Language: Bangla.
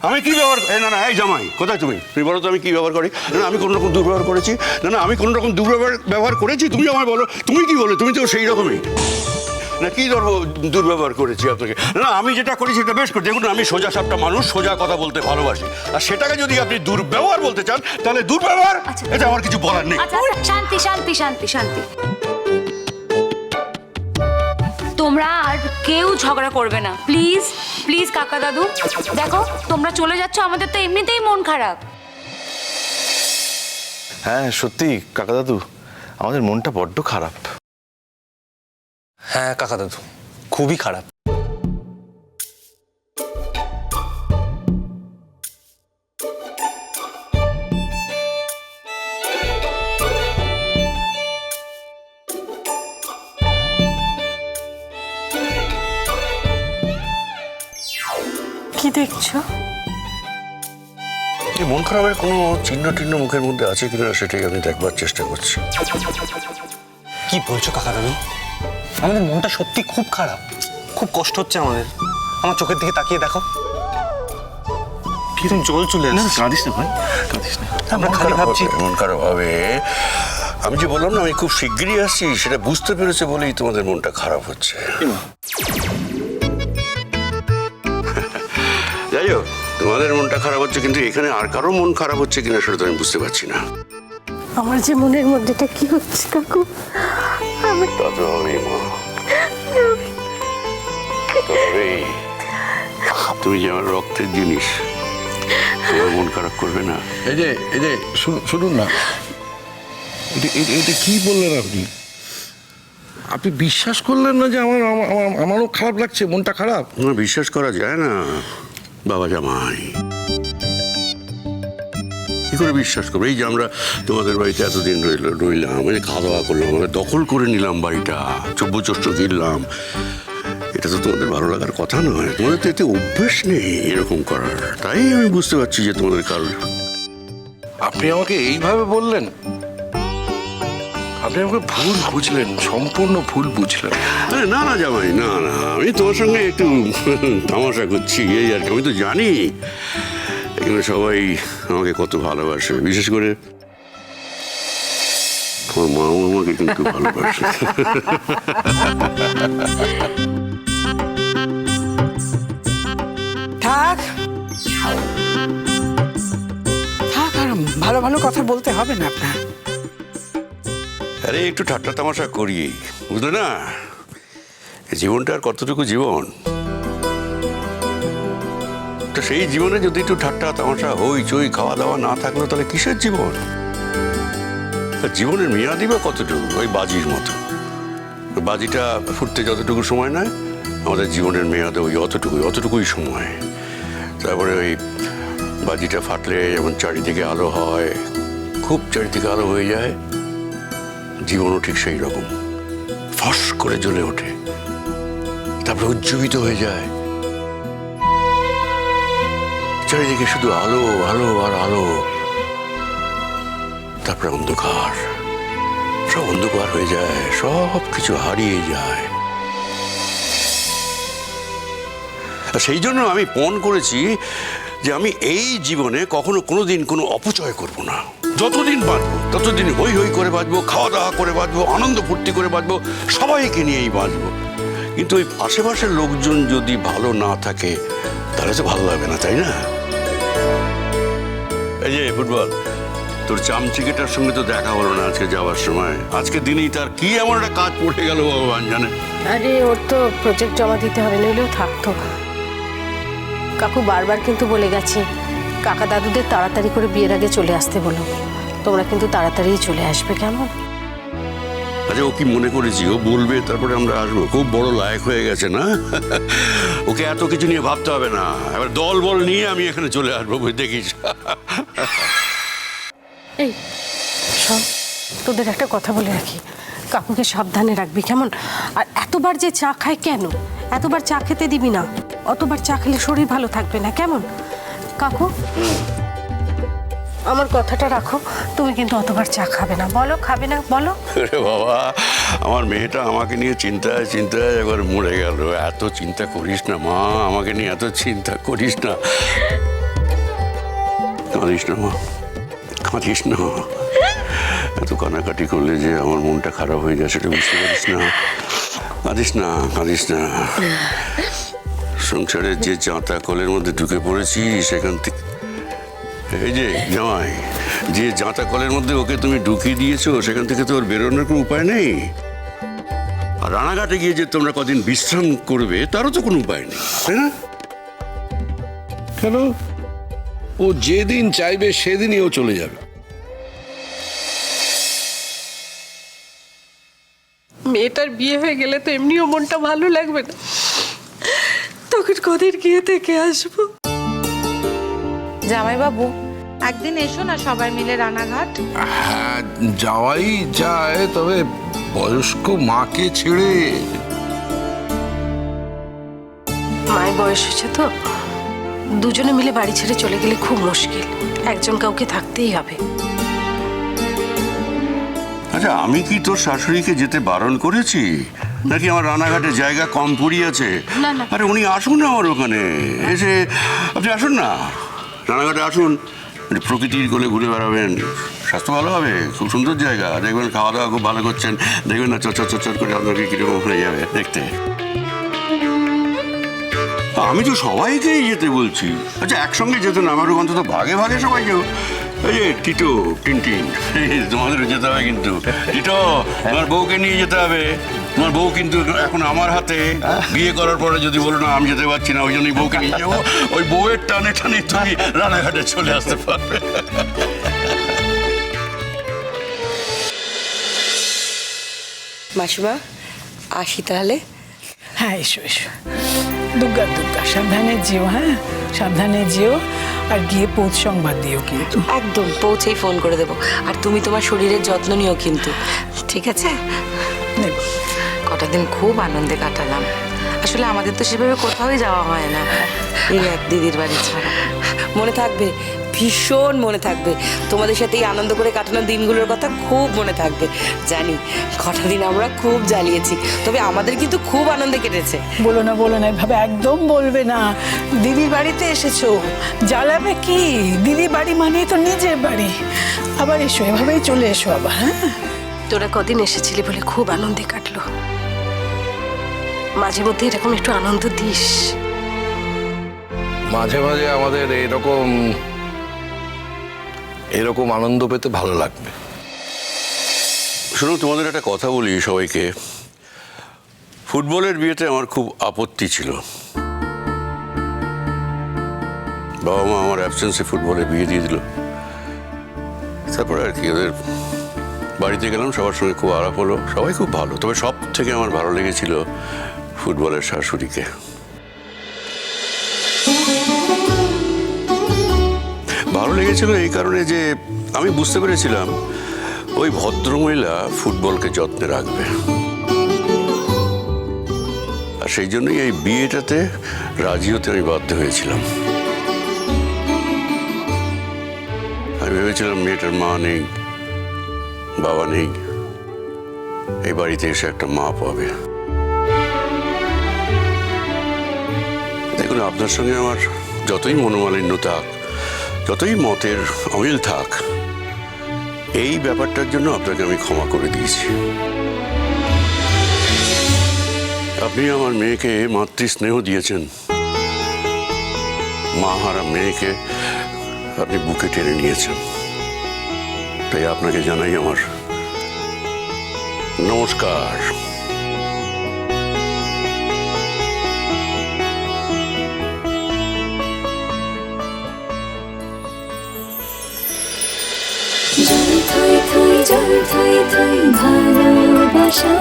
আমি কি ব্যবহার না না এই জামাই কোথায় তুমি তুমি বলো তো আমি কি ব্যবহার করি না আমি কোন রকম দুর্ব্যবহার করেছি না আমি কোন রকম দুর্ব্যবহার করেছি তুমি আমায় বলো তুমি কি বলো তুমি তো সেই রকমই না কি দুর্ব্যবহার করেছি আপনাকে না আমি যেটা করি সেটা বেশ করি দেখুন আমি সোজা সাপটা মানুষ সোজা কথা বলতে ভালোবাসি আর সেটাকে যদি আপনি দুর্ব্যবহার বলতে চান তাহলে দুর্ব্যবহার এটা আমার কিছু বলার নেই। শান্তি শান্তি শান্তি শান্তি তোমরা আর কেউ ঝগড়া করবে না প্লিজ প্লিজ কাকা দাদু দেখো তোমরা চলে যাচ্ছ আমাদের তো এমনিতেই মন খারাপ। হ্যাঁ সত্যি কাকা দাদু আমাদের মনটা বড্ড খারাপ। হ্যাঁ কাকা দাদু খুবই খারাপ। কি দেখছো? এই মন খারাপের কোনো চিহ্ন টিহ্ন মুখের মধ্যে আছে কিনা সেটাই আমি দেখবার চেষ্টা করছি। কি বলছো কাকা দাদু আমাদের মনটা সত্যি খুব খারাপ খুব কষ্ট হচ্ছে আমাদের আমার চোখের দিকে তাকিয়ে দেখো কিরকম জল চলে আসছে। কাঁদিস না ভাই কাঁদিস না। আমরা খালি ভাবছি মন খারাপ হবে আমি যে বললাম না আমি খুব শিগগিরই আসছি সেটা বুঝতে পেরেছে বলেই তোমাদের মনটা খারাপ হচ্ছে। যাই হোক তোমাদের মনটা খারাপ হচ্ছে কিন্তু এখানে আর কারো মন খারাপ হচ্ছে কিনা সেটা তো আমি বুঝতে পারছি না। আমার যে মনের মধ্যেটা কি হচ্ছে কাকু আমি তা তো হবেই মা তা তো হবেই। তুমি যে আমার রক্তের জিনিস তোমার মন খারাপ করবে না। এই যে শুনুন না এটা কি বললেন আপনি আপনি বিশ্বাস করলেন না যে আমারও খারাপ লাগছে মনটা খারাপ। না বিশ্বাস করা যায় না বাবা জামাই কি করে বিশ্বাস করবো এই যে আমরা তোমাদের বাড়িতে এতদিন রইলাম এই খাওয়া দাওয়া করলাম আমরা দখল করে নিলাম বাড়িটা চব্বচষ্ট গিরলাম এটা তো তোমাদের ভালো লাগার কথা নয় তোমাদের তো এতে অভ্যেস নেই এরকম করার তাই আমি বুঝতে পারছি যে তোমাদের কারণ। আপনি আমাকে এইভাবে বললেন আপনি আমাকে ভুল বুঝলেন সম্পূর্ণ ভুল বুঝলেন। আরে না না জামাই না না আমি তোমার সঙ্গে একটু তামাশা করছি এই আর কি আমি তো জানি এখানে সবাই আমাকে কত ভালোবাসে বিশেষ করে আমার মাও আমাকে কিন্তু ভালোবাসে। থাক থাক আর ভালো ভালো কথা বলতে হবে না আপনার। আরে একটু ঠাট্টা তামাশা করি বুঝলে না জীবনটা আর কতটুকু জীবন তো সেই জীবনে যদি একটু ঠাট্টা তামাশা হইচই খাওয়া দাওয়া না থাকলো তাহলে কিসের জীবন জীবনের মেয়াদি বা কতটুকু ওই বাজির মতো বাজিটা ফুটতে যতটুকু সময় নেয় আমাদের জীবনের মেয়াদে ওই অতটুকুই সময় তারপরে ওই বাজিটা ফাটলে যেমন চারিদিকে আলো হয় খুব চারিদিকে আলো হয়ে যায় জীবনও ঠিক সেই রকম ফস করে জ্বলে ওঠে তারপরে উজ্জীবিত হয়ে যায় চারিদিকে শুধু আলো আলো আর আলো তারপরে অন্ধকার সব অন্ধকার হয়ে যায় সব কিছু হারিয়ে যায়। সেই জন্য আমি পণ করেছি যে আমি এই জীবনে কখনো কোনোদিন কোনো অপচয় করব না যতদিন বাঁচবো ততদিন হই হই করে বাঁচবো খাওয়া দাওয়া করে বাঁচবো আনন্দ ফুর্তি করে বাঁচবো সবাইকে নিয়েই বাঁচবো কিন্তু ওই আশেপাশের লোকজন যদি ভালো না থাকে তাহলে তো ভালো লাগবে না তাই না। এই যে ফুটবল তোর চামচিকেটার সঙ্গে তো দেখা হলো না আজকে যাওয়ার সময় আজকে দিনেই তার কি এমন একটা কাজ পড়ে গেল ভগবান জানে। আরে ওর তো প্রজেক্ট জমা দিতে হবে নইলেও থাকতো। কাকু বারবার কিন্তু বলে গেছে কাকা দাদুদের তাড়াতাড়ি করে বিয়ের আগে চলে আসতে বলো তোমরা কিন্তু তাড়াতাড়ি চলে আসবে কেমন। আচ্ছা ও কি মনে করেছি ও বলবে তারপরে আমরা আসবো খুব বড় লায়ক হয়ে গেছে না ওকে এত কিছু নিয়ে ভাবতে হবে না এবার দল বল নিয়ে আমি এখানে চলে আসবো দেখিস। এই শোন তোদের একটা কথা বলে রাখি কাকুকে সাবধানে রাখবি কেমন আর এতবার যে চা খায় কেন এতবার চা খেতে দিবি না অতবার চা খেলে শরীর ভালো থাকবে না কেমন। কাকু আমার কথাটা রাখো তুমি কিন্তু অতবার চা খাবে না বলো খাবে না বলো। আরে বাবা আমার মেয়েটা আমাকে নিয়ে চিন্তায় চিন্তায় একবার মরে গেল এত চিন্তা করিস না মা আমাকে নিয়ে এত চিন্তা করিস না কাঁদিস না মা, কাঁদিস না। এত কানাকাটি করলে যে আমার মনটা খারাপ হয়ে যায় সেটা বুঝতে পারিস না। কাঁদিস না, কাঁদিস না। সংসারের যে জাঁতা কলের মধ্যে ঢুকে পড়েছি সেখান থেকে, এই যে জামাই, যে জাঁতা কলের মধ্যে ওকে তুমি ঢুকিয়ে দিয়েছো সেখান থেকে তো ওর বেরোনোর কোনো উপায় নেই। আর রানাঘাটে গিয়ে যে তোমরা কদিন বিশ্রাম করবে তারও তো কোনো উপায় নেই, তাই না? কেন? ও যেদিন চাইবে সেদিনই ও চলে যাবে। মেয়েটার বিয়ে হয়ে গেলে তো এমনিও মনটা ভালো লাগবে না, তখন কদিন গিয়ে থেকে আসবো। জামাইবাবু একদিন এসো না সবাই মিলে রানাঘাট। হ্যাঁ, যাওয়াই যায়, তবে বয়স্ক মাকে ছেড়ে। মায়ের বয়স হয়েছে তো, দুজনে মিলে বাড়ি ছেড়ে চলে গেলে খুব মুশকিল, একজন কাউকে থাকতেই হবে। আচ্ছা, আমি কি তোর শাশুড়িকে যেতে বারণ করেছি নাকি আমার রানাঘাটে জায়গা কম পড়িয়েছে? না, না। আরে উনি আসুন না আমার ওখানে, এসে আপনি আসুন না, রানাঘাটে আসুন, প্রকৃতির কোলে ঘুরে বেড়াবেন, স্বাস্থ্য ভালো হবে, খুব সুন্দর জায়গা, দেখবেন খাওয়া দাওয়া খুব ভালো করছেন, দেখবেন না চচ্চর চচ্চর করে আপনাকে কিরকম হয়ে যাবে দেখতে। আমি তো সবাইকেই যেতে বলছি। আচ্ছা, একসঙ্গে যেত না, আমার অন্তত ভাগে ভাগে সবাই কেউ। এই যে টিটো, টিনটিন, তোমাদেরও যেতে হবে কিন্তু। টিটো, তোমার বউকে নিয়ে যেতে হবে। তোমার বউ কিন্তু এখন আমার হাতে। বিয়ে করার পরে যদি বলো না আমি যেতে পারছি না, ওই জন্যই বউকে নিয়ে যাবো, ওই বউয়ের টানে টানে তুমি রানাঘাটে চলে আসতে পারবে। মাসিমা আসি তাহলে। হ্যাঁ, এসো এসো। দুর্গা দুর্গা, সাবধানে যেও। হ্যাঁ, সাবধানে যেও, আর গিয়ে পৌঁছ সংবাদ দিও কিন্তু। একদম পৌঁছেই ফোন করে দেবো। আর তুমি তোমার শরীরের যত্ন নিও কিন্তু, ঠিক আছে? নেব। কটা দিন খুব আনন্দে কাটালাম। আসলে আমাদের তো সেভাবে কোথাওই যাওয়া হয় না, এই এক দিদির বাড়ি ছাড়া। মনে থাকবে, ভীষণ মনে থাকবে। তোমাদের সাথে এই আনন্দ করে কাটানো দিনগুলোর কথা খুব মনে থাকবে। জানি কটা দিন আমরা খুব জ্বালিয়েছি, তবে আমাদের কিন্তু খুব আনন্দে কেটেছে। বলো না, বলো না, এভাবে একদম বলবে না। দিদির বাড়িতে এসেছো, জ্বালাবে কি? দিদির বাড়ি মানেই তো নিজের বাড়ি। আবার এসো, এভাবেই চলে এসো আবার। হ্যাঁ, তোরা কদিন এসেছিলি বলে খুব আনন্দে কাটলো, মাঝে মধ্যে এরকম একটু আনন্দ দিস। মাঝে মাঝে আমাদের এরকম আনন্দ পেতে ভালো লাগবে। শোনো, তোমাদের একটা কথা বলি সবাইকে। ফুটবলের বিয়েতে আমার খুব আপত্তি ছিল। বাবা মা আমার অ্যাবসেন্সে ফুটবলে বিয়ে দিয়ে দিল। তারপরে আর কি ওদের বাড়িতে গেলাম, সবার সঙ্গে খুব আলাপ হলো, সবাই খুব ভালো। তবে সব থেকে আমার ভালো লেগেছিল ফুটবলের শাশুড়িকে। ভালো লেগেছিল এই কারণে যে আমি বুঝতে পেরেছিলাম ওই ভদ্রমহিলা ফুটবলকে যত্নে রাখবে, আর সেই জন্যই এই বিয়েটাতে রাজি হতে আমি বাধ্য হয়েছিলাম। আমি ভেবেছিলাম মেয়েটার মা নেই, বাবা নেই, এই বাড়িতে এসে একটা মা পাবে। দেখুন, আপনার সঙ্গে আমার যতই মনোমালিন্য থাক, যতই মতের অমিল থাক, এই ব্যাপারটার জন্য আপনাকে আমি ক্ষমা করে দিয়েছি। আপনি আমার মেয়েকে মাতৃস্নেহ দিয়েছেন, মা হারা মেয়েকে আপনি বুকে টেনে নিয়েছেন, তাই আপনাকে জানাই আমার নমস্কার। জল থই থই জল থই থই ভালোবাসা